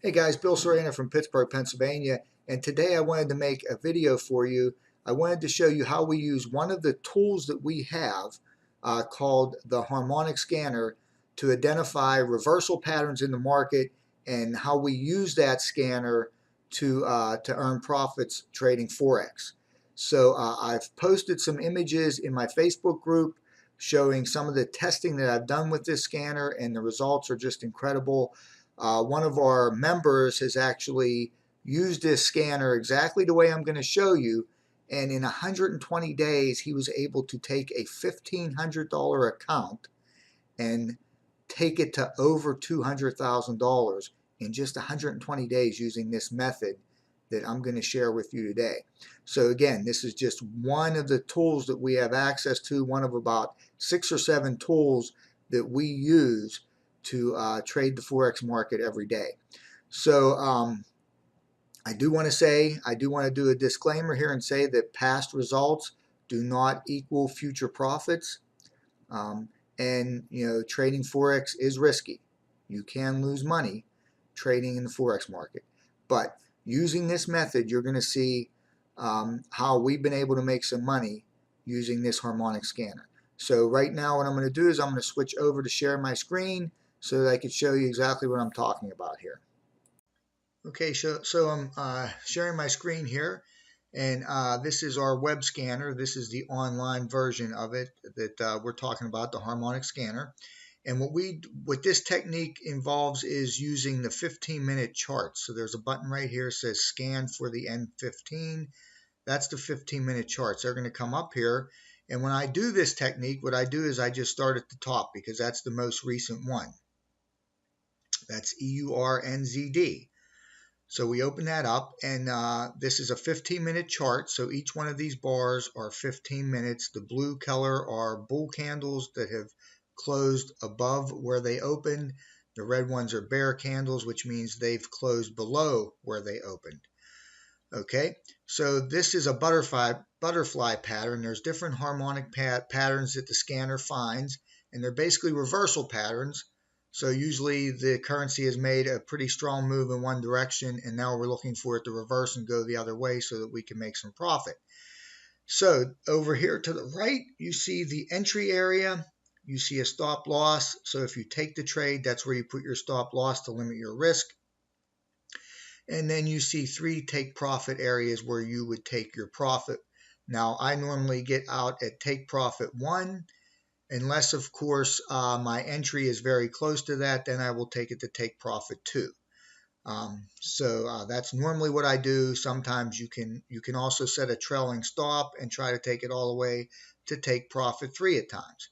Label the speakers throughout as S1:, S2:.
S1: Hey guys, Bill Serena from Pittsburgh, Pennsylvania, and today I wanted to make a video for you. I wanted to show you how we use one of the tools that we have called the Harmonic Scanner to identify reversal patterns in the market and how we use that scanner to earn profits trading Forex. So I've posted some images in my Facebook group showing some of the testing that I've done with this scanner, and the results are just incredible. One of our members has actually used this scanner exactly the way I'm going to show you, and in 120 days he was able to take a $1,500 account and take it to over $200,000 in just 120 days using this method that I'm going to share with you today. So again, this is just one of the tools that we have access to, one of about 6 or 7 tools that we use to trade the Forex market every day. So I do want to do a disclaimer here and say that past results do not equal future profits. And trading Forex is risky. You can lose money trading in the Forex market. But using this method, you're going to see how we've been able to make some money using this harmonic scanner. So right now what I'm going to do is I'm going to switch over to share my screen so that I can show you exactly what I'm talking about here. Okay, so I'm sharing my screen here, and this is our web scanner. This is the online version of it that we're talking about, the harmonic scanner. And what this technique involves is using the 15-minute charts. So there's a button right here that says scan for the N15. That's the 15-minute charts. They're going to come up here. And when I do this technique, what I do is I just start at the top because that's the most recent one. That's EURNZD. So we open that up, and this is a 15-minute chart. So each one of these bars are 15 minutes. The blue color are bull candles that have closed above where they opened. The red ones are bear candles, which means they've closed below where they opened. Okay, so this is a butterfly pattern. There's different harmonic patterns that the scanner finds, and they're basically reversal patterns. So usually the currency has made a pretty strong move in one direction, and now we're looking for it to reverse and go the other way so that we can make some profit. So over here to the right, you see the entry area. You see a stop loss. So if you take the trade, that's where you put your stop loss to limit your risk. And then you see 3 take profit areas where you would take your profit. Now, I normally get out at take profit 1. Unless, of course, my entry is very close to that, then I will take it to take profit 2. So that's normally what I do. Sometimes you can also set a trailing stop and try to take it all the way to take profit 3 at times.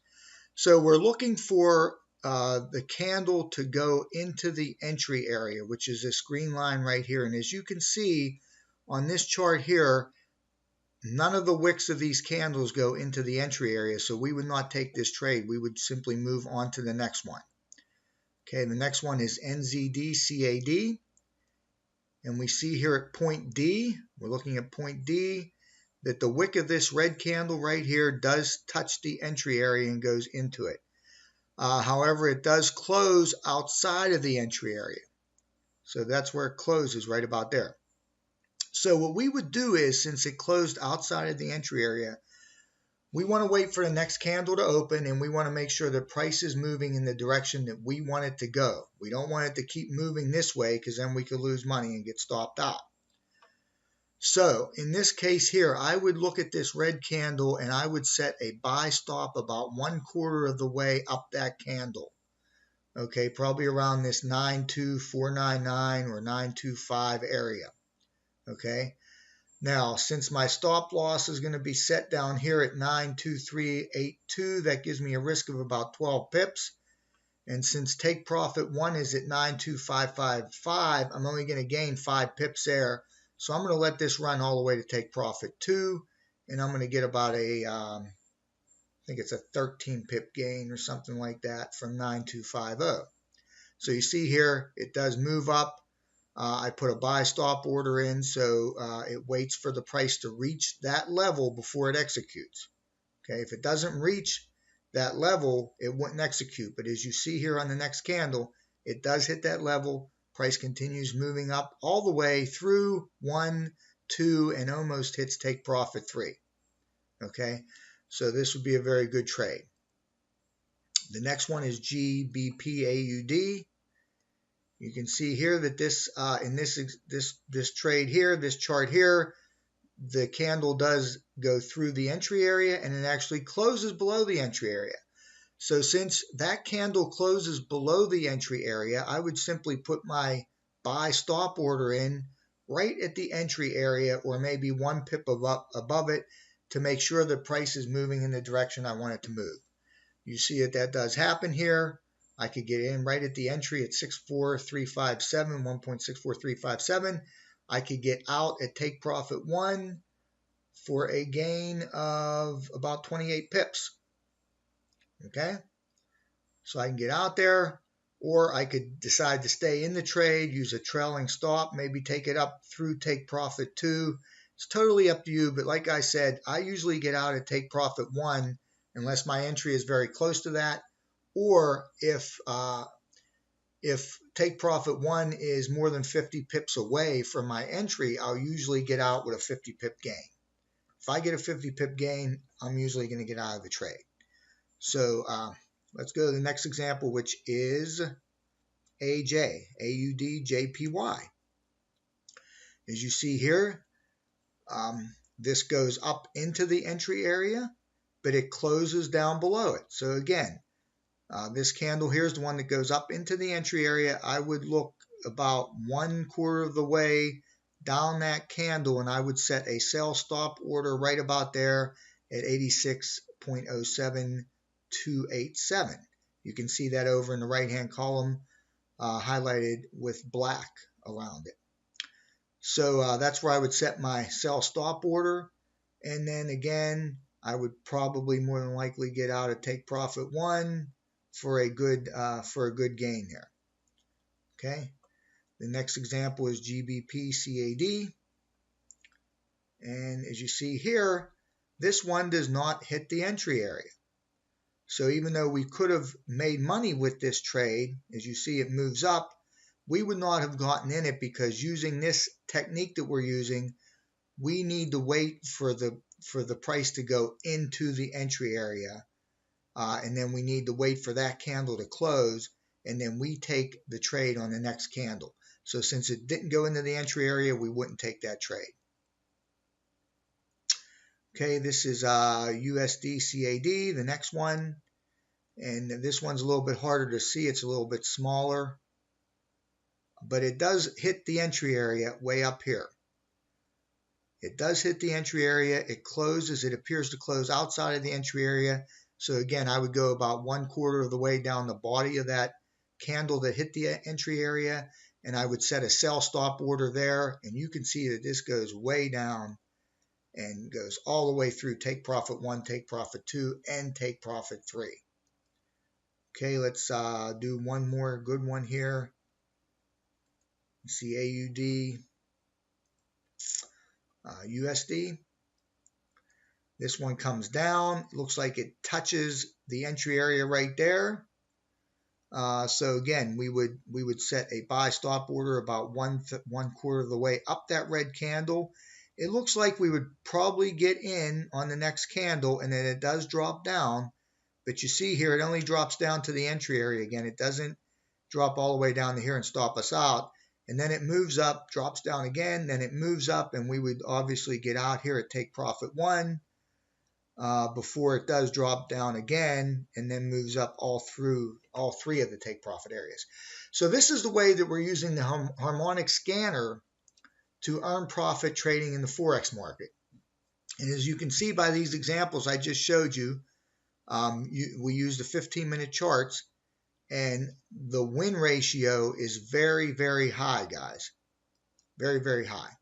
S1: So we're looking for the candle to go into the entry area, which is this green line right here. And as you can see on this chart here, none of the wicks of these candles go into the entry area, so we would not take this trade. We would simply move on to the next one. Okay, the next one is NZD-CAD, and we see here at point D, we're looking at point D, that the wick of this red candle right here does touch the entry area and goes into it. However, it does close outside of the entry area. So that's where it closes, right about there. So what we would do is, since it closed outside of the entry area, we want to wait for the next candle to open, and we want to make sure the price is moving in the direction that we want it to go. We don't want it to keep moving this way because then we could lose money and get stopped out. So in this case here, I would look at this red candle and I would set a buy stop about 1/4 of the way up that candle. Okay, probably around this 92499 or 925 area. Okay, now since my stop loss is going to be set down here at 92382, that gives me a risk of about 12 pips. And since take profit 1 is at 92555, I'm only going to gain 5 pips there. So I'm going to let this run all the way to take profit 2, and I'm going to get about I think it's a 13 pip gain or something like that from 9250. So you see here, it does move up. I put a buy stop order in, so it waits for the price to reach that level before it executes. Okay, if it doesn't reach that level, it wouldn't execute. But as you see here on the next candle, it does hit that level. Price continues moving up all the way through 1, 2, and almost hits take profit 3. Okay, so this would be a very good trade. The next one is Gbp Aud. You can see here that this in this trade here, this chart here, the candle does go through the entry area and it actually closes below the entry area. So since that candle closes below the entry area, I would simply put my buy stop order in right at the entry area, or maybe 1 pip above it, to make sure the price is moving in the direction I want it to move. You see that does happen here. I could get in right at the entry at 64357, 1.64357. I could get out at take profit 1 for a gain of about 28 pips. Okay, so I can get out there, or I could decide to stay in the trade, use a trailing stop, maybe take it up through take profit 2. It's totally up to you, but like I said, I usually get out at take profit 1 unless my entry is very close to that, or if take profit 1 is more than 50 pips away from my entry, I'll usually get out with a 50 pip gain. If I get a 50 pip gain, I'm usually going to get out of the trade. So let's go to the next example, which is AUD, As you see here, this goes up into the entry area, but it closes down below it. So again, this candle here is the one that goes up into the entry area. I would look about 1/4 of the way down that candle, and I would set a sell stop order right about there at 86.07287. You can see that over in the right hand column, highlighted with black around it. So that's where I would set my sell stop order, and then again I would probably more than likely get out at take profit 1 for a good gain there. Okay, the next example is Gbp Aud, and as you see here, this one does not hit the entry area. So even though we could have made money with this trade, as you see it moves up, we would not have gotten in it, because using this technique that we're using, we need to wait for the price to go into the entry area, and then we need to wait for that candle to close, and then we take the trade on the next candle. So since it didn't go into the entry area, we wouldn't take that trade. Okay, this is USD CAD, the next one, and this one's a little bit harder to see. It's a little bit smaller, but it does hit the entry area way up here. It does hit the entry area. It closes. It appears to close outside of the entry area. So again, I would go about 1/4 of the way down the body of that candle that hit the entry area, and I would set a sell stop order there. And you can see that this goes way down and goes all the way through take profit 1, take profit 2, and take profit 3. Okay, let's do one more good one here. You see AUD, USD. This one comes down. It looks like it touches the entry area right there. So again, we would set a buy stop order about 1/4 of the way up that red candle. It looks like we would probably get in on the next candle, and then it does drop down. But you see here, it only drops down to the entry area again. It doesn't drop all the way down to here and stop us out. And then it moves up, drops down again, then it moves up, and we would obviously get out here at take profit 1 before it does drop down again, and then moves up all through all 3 of the take profit areas. So this is the way that we're using the Harmonic Scanner to earn profit trading in the Forex market. And as you can see by these examples I just showed you, we use the 15-minute charts, and the win ratio is very, very high, guys. Very, very high.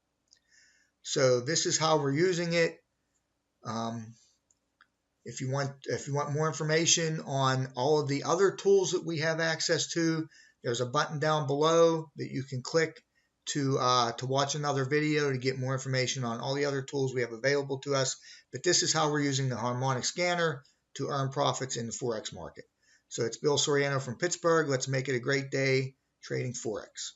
S1: So this is how we're using it. If you want more information on all of the other tools that we have access to, there's a button down below that you can click to watch another video to get more information on all the other tools we have available to us. But this is how we're using the Harmonic Scanner to earn profits in the Forex market. So it's Bill Soriano from Pittsburgh. Let's make it a great day trading Forex.